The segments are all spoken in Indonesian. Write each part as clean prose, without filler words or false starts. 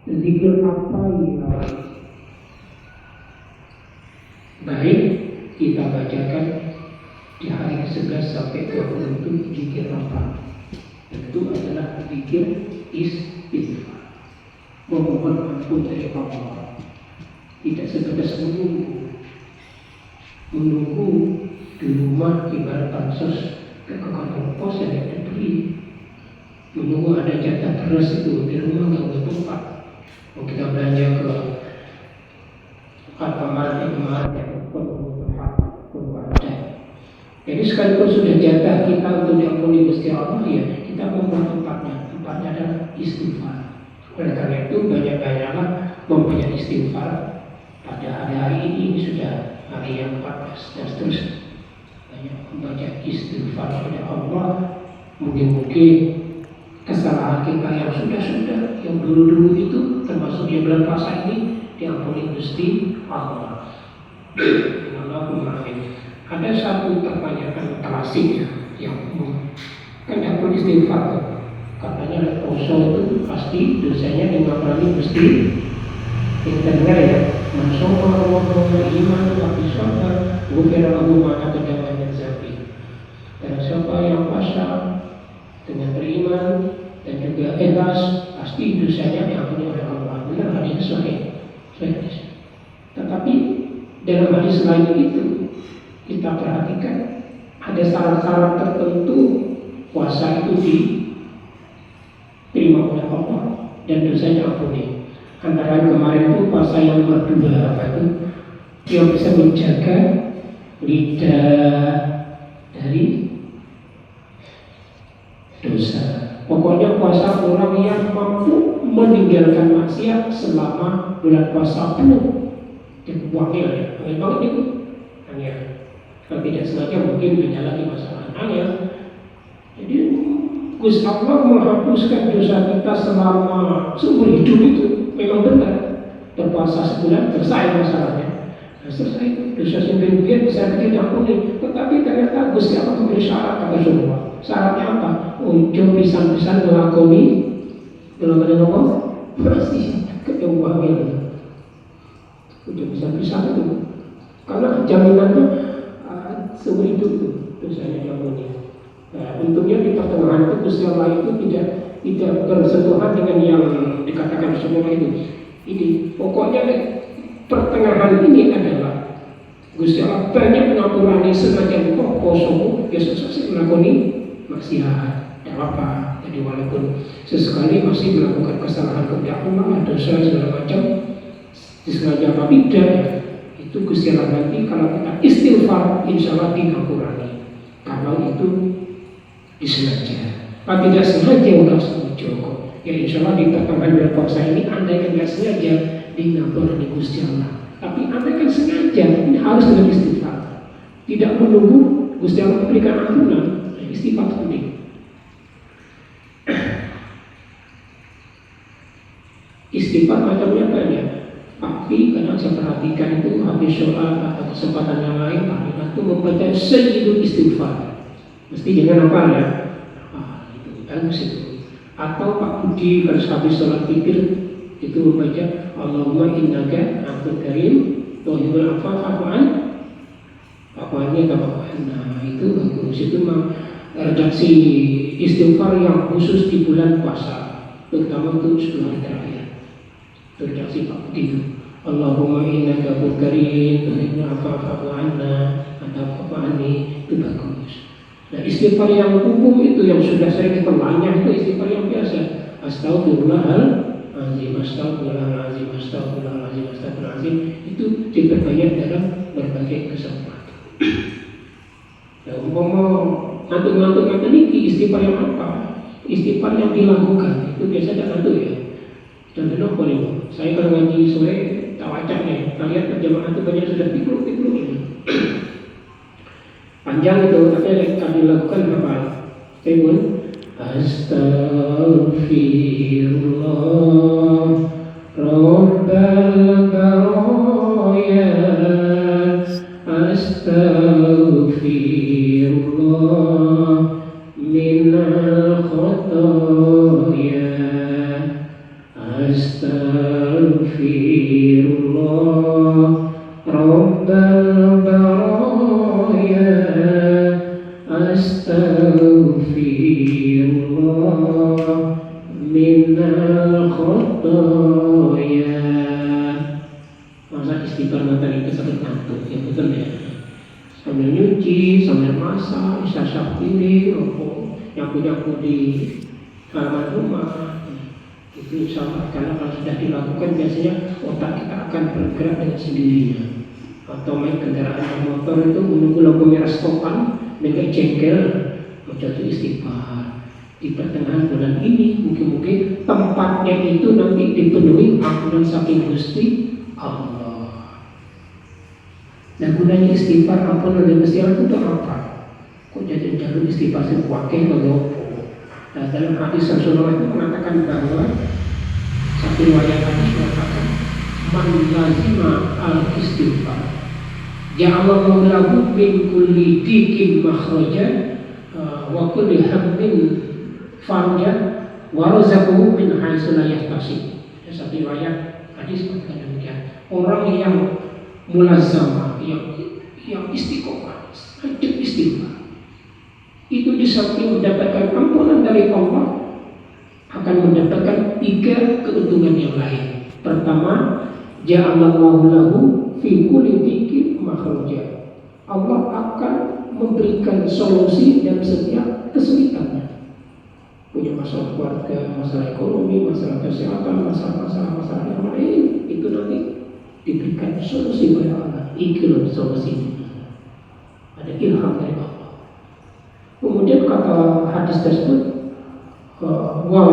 Zikir apa yang baik kita bacakan di hari ke-11 sampai 20 itu zikir apa? Itu adalah zikir istighfar, memohon ampun dari Allah. Tidak sekedar menunggu di rumah ibarat pansos ke kantor pos yang diberi, menunggu ada jatah beras itu di rumah nggak ada tempat. Mau kita belanja ke Alfamart yang tempat pun ada. Jadi sekalipun sudah jatah kita untuk diampuni Gusti Allah, ya kita membuat tempatnya adalah istighfar. Oleh karena itu banyak-banyaklah mempunyai istighfar. Pada hari ini sudah hari yang 14 dan seterusnya, banyak membaca istighfar kepada Allah. Mungkin kesalahan kita yang sudah yang dulu itu, termasuk di bulan puasa ini, diampuni Gusti Allah. Allahumma amin. Ada satu pertanyaan klasik yang kan perlu istighfar. Katanya puasa itu pasti dosanya 5 kali mesti kita dengar ya. Masyaallah wa iman wa bisabar ghufira lahu ma taqaddama min dzambi. Dan siapa yang puasa dengan beriman dan juga ikhlas, pasti dosanya diampuni oleh Allah. Benar, hadis sahih. Tetapi dalam hadis lain itu kita perhatikan ada syarat-syarat tertentu puasa itu diterima oleh Allah dan dosanya ampuni. Antara kemarin itu puasa yang kedua apa itu? Dia bisa menjaga lidah dari dosa. Pokoknya puasa orang yang mampu meninggalkan maksiat selama bulan puasa penuh. Itu wakil ya, memang itu hanya kalau tidak sengaja mungkin beda lagi masalahnya. Jadi Gusti Allah menghapuskan dosa kita selama seumur hidup itu memang benar. Berpuasa sebulan selesai masalahnya. Nah, selesai dosa sebagian bisa diampuni. Tetapi ternyata Gusti Allah memberi syarat kata semua. Syaratnya apa? Untuk pisan-pisan melakoni apa? Pasti kedua ini. Untuk pisan-pisan itu. Karena jaminannya seumur hidup itu dosanya diampuni. Nah, untungnya di pertengahan itu Gusti Allah itu tidak bersentuhan dengan yang dikatakan semua itu. Ini pokoknya pertengahan ini adalah Gusti Allah banyak mengampuni sengaja kok kosong ya sesuai melakoni maksiat. Tidak apa. Jadi walaupun sesekali masih melakukan kesalahan kepada Allah, dosa segala macam, disengaja apa tidak, itu Gusti Allah nanti kalau kita istighfar insya Allah dikurangi. Kalau itu disengaja, kalau tidak sengaja udah cukup. Ya insya Allah di pertengahan bulan puasa ini anda yang tidak sengaja dinampur di Gusti Allah. Tapi anda kan sengaja, ini harus dengan istighfar. Tidak menunggu Gusti Allah memberikan ampunan. Istighfar penting. Istighfar macamnya banyak. Tapi kadang saya perhatikan itu habis sholat atau kesempatan yang lain, itu membaca sayyidul istighfar. Mesti jangan apa ya? Itu bagus itu. Atau Pak Budi kalau habis sholat pikir itu membaca Allahumma innaka afuwwun karim tuhibbul afwa fa'fu anni. Nah itu bagus. Itu memang redaksi istighfar yang khusus di bulan puasa, terutama untuk 10 hari terakhir. Itu redaksi Pak Budi itu. Allahumma innaka afuwwun karim tuhibbul afwa fa'fu anna atau fa'fu anni, itu bagus. Nah istighfar yang umum itu yang sudah sering diperbanyak itu istighfar yang biasa. Astaghfirullahaladzim, astaghfirullahaladzim, astaghfirullahaladzim, astaghfirullahaladzim. Itu diperbanyak dalam berbagai kesempatan. Ya umpama ngantuk-ngantuk ini istighfar yang apa? Istighfar yang dilakukan itu biasa tidak ngantuk ya. Contohnya apa nih? Saya kalau ngaji sore tak wajah nih. Kalian jamaah itu banyak sudah tikluk-tikluk ini. Panjang itu, tapi yang kami lakukan apa? Tribun Astaghfirullah Rabbal Baraya Astaghfirullah Minal Khotoya Astaghfirullah astaghfirullah rabbal baraya astaghfirullah minal khotoya. Masa istighfar nanti itu sampai ngantuk, ya betul ya. Sambil nyuci, sambil masak, isya-isya piring, nyapu-nyapu di halaman rumah. Itu insya Allah, karena kalau sudah dilakukan biasanya otak kita akan bergerak dengan sendirinya. Atau main kendaraan motor itu menunggu lampu merah stopan, dengan jengkel, menjadi istighfar. Di pertengahan bulan ini mungkin tempatnya itu nanti dipenuhi ampunan saking Gusti Allah. Nah gunanya istighfar ampunan dari Gusti Allah itu apa? Kok jadi jalur istighfar sebuahnya kalau nah, dalam hadis Rasulullah itu mengatakan bahwa satu riwayat hadis mengatakan man lazima al istighfar ja'alallahu lahu min kulli dikin makhraja wa kulli hammin farja wa razaqahu min haitsu la yahtasib. Satu riwayat hadis mengatakan demikian. Orang yang mulazamah, yang istiqomah, hidup istighfar, itu di samping mendapatkan ampunan dari Allah akan mendapatkan 3 keuntungan yang lain. Pertama, ja'alallahu lahu fi kulli dikin makhraja. Allah akan memberikan solusi dalam setiap kesulitannya. Punya masalah keluarga, masalah ekonomi, masalah kesehatan, masalah yang lain, itu nanti diberikan solusi oleh Allah. Ikut solusinya. Ada ilham dari Allah. Kemudian kata hadis tersebut, wa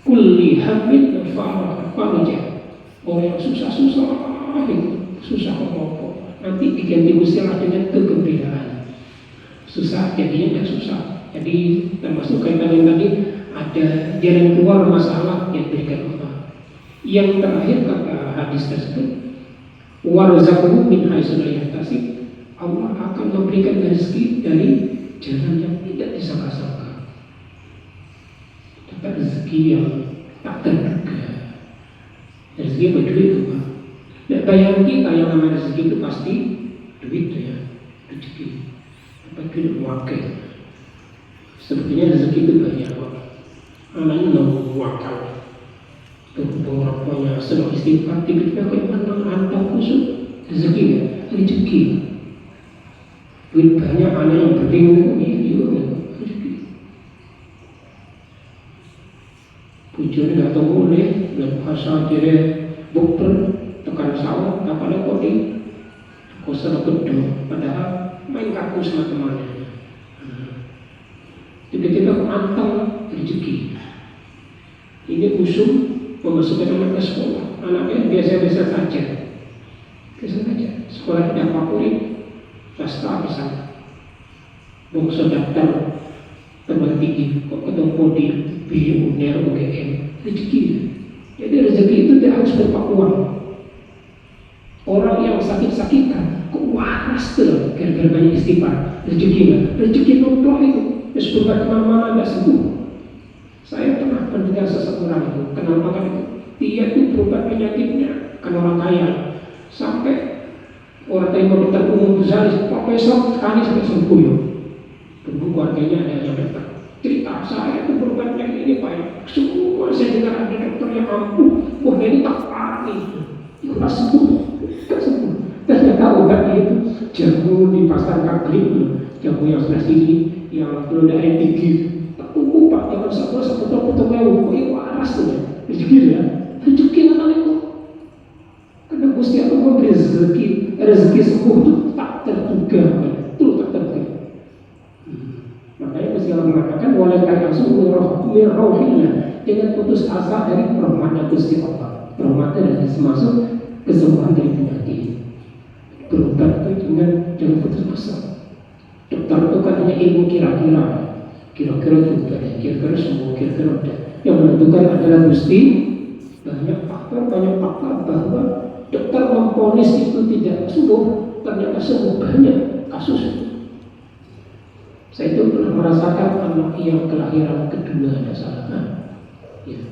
kulli hammin farja. Orang yang susah apa-apa nanti diganti usilah dengan kegembiraan. Susah jadinya tidak susah. Jadi termasuk kaitan yang tadi ada jalan keluar masalah yang diberikan Allah. Yang terakhir kata hadis tersebut, warzaqahu min haitsu la yahtasib. Allah akan memberikan rezeki dari jalan yang tidak disangka-sangka. Dapat rezeki yang tak terduga. Rezeki berduit itu Pak. Dan bayangan kita yang namanya rezeki itu pasti duit ya, rezeki. Dapat duit wakil. Sebetulnya rezeki itu banyak Pak. Anaknya mau wakal. Tunggu rokoknya sedang istighfar, tiba-tiba kayak menang antang kusuk rezeki ya, rezeki. Duit banyak, anak yang berding ini rezeki. Bujurnya nggak tahu boleh, dan pasal kira bukber tekan sawah, tak pada kodi, kosan gedung, padahal main kartu sama temannya. Tiba-tiba antang rezeki. Ini usum memasukkan anak ke sekolah, anaknya biasa-biasa saja, sekolah tidak favorit, swasta misalnya, bangsa daftar teman tinggi, kok ketemu kodi BU, UNER, UGM, rezeki. Jadi rezeki itu tidak harus berupa uang. Orang yang sakit-sakitan, kok waras tuh, gara-gara banyak istighfar, rezeki nomplok itu, sebelum kemana-mana nggak sembuh. Saya pernah mendengar seseorang itu, kenapa kan itu? Dia itu berobat penyakitnya, kan orang kaya, sampai orang terima dokter umum besar, profesor sekali sampai sembuh ya. Tunggu keluarganya ada yang dokter. Cerita saya itu berobat penyakit ini Pak, semua saya dengar ada dokter yang ampuh, wah ini tak parah nih, itu tak sembuh, tak sembuh. Ternyata obatnya itu jamu di pasar kaki, jamu yang sebelah sini, yang belum ada tinggi. Tunggu Pak, jangan potong-potong ewu, ini waras tuh ya, rezeki ya, rezeki anak itu. Karena Gusti Allah memberi rezeki sembuh itu tak terduga, itu tak terduga. Makanya Gusti Allah mengatakan, walai kaya sungguh rohnya, jangan putus asa dari rahmatnya Gusti Allah. Rahmatnya dan termasuk kesembuhan dari penyakit. Berobat itu jangan putus asa. Dokter itu kan hanya ilmu kira-kira juga ada, kira-kira semua, kira-kira ada. Yang menentukan adalah Gusti. Banyak faktor bahwa dokter memponis itu tidak sembuh, ternyata sembuh banyak kasus. Saya itu pernah merasakan anak yang kelahiran kedua ada salah. Ya.